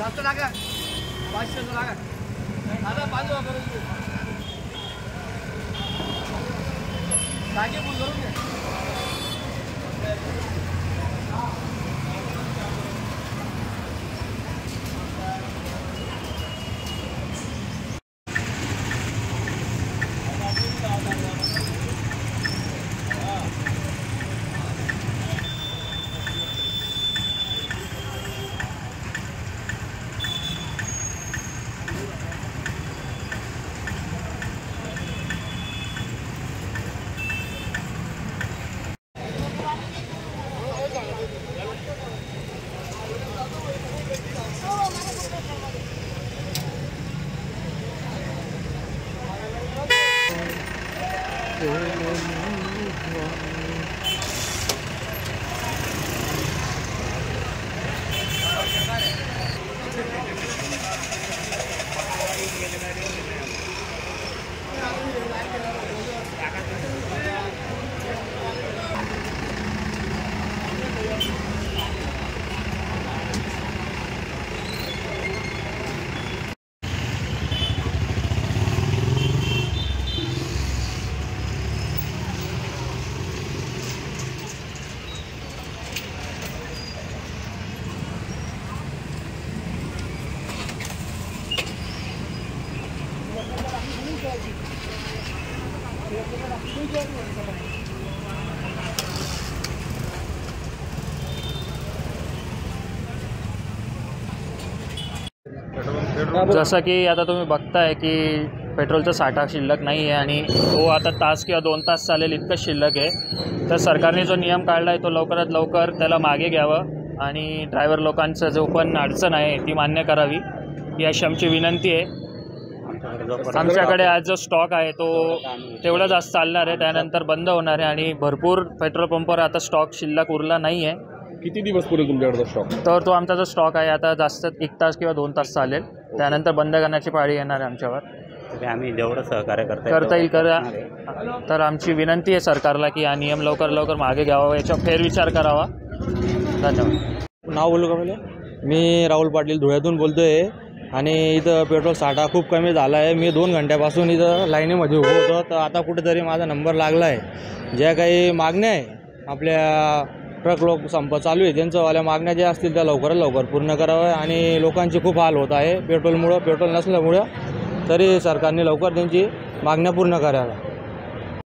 जास्त लागा 500 लागा दादा 500 करून दे टाके फुल करून दे जसं की आता तुम्ही बघताय की पेट्रोलचा साठा शिल्लक नाही आहे आणि तो आता तास किंवा 2 तास चालेल इतकं शिल्लक आहे। तर सरकारने जो नियम काढला आहे तो लवकरात लवकर त्याला मागे घ्यावं आणि ड्रायव्हर लोकांचं जो पण अडचण आहे ती मान्य करावी ही अशी आमची विनंती आहे। आमच्याकडे आज जो स्टॉक आहे तो तेवढा जास्त चालणार आहे, त्यानंतर बंद होणार आहे आणि भरपूर पेट्रोल पंपावर आता स्टॉक शिल्लक उरला नाही आहे। किती दिवस पुरेल तुमच्याकडे स्टॉक? तर तो आमचा जो स्टॉक आहे आता जास्त 1 तास किंवा 2 तास चालेल, त्यानंतर बंद करण्याची पाळी येणार आहे आमच्यावर। आम्ही जेवढं सहकार्य करता येईल करा। तर आमची विनंती आहे सरकारला की हा नियम लवकर लवकर मागे घ्यावा, याचा फेरविचार करावा। धन्यवाद। नाव बोलू का पहिले? मी राहुल पाटील धुळ्यातून बोलतो आहे आणि इथं पेट्रोल साठा खूप कमी झाला आहे। मी 2 घंट्यापासून इथं लाईनीमध्ये उभं होतो, तर आता कुठेतरी माझा नंबर लागला आहे। ज्या काही मागण्या आहे आपल्या ट्रक लोक संप चालू आहे त्यांच्यावाल्या मागण्या ज्या असतील त्या लवकरात लवकर पूर्ण कराव्या आणि लोकांचे खूप हाल होत आहे पेट्रोल नसल्यामुळं, तरी सरकारने लवकर त्यांची मागण्या पूर्ण कराव्या।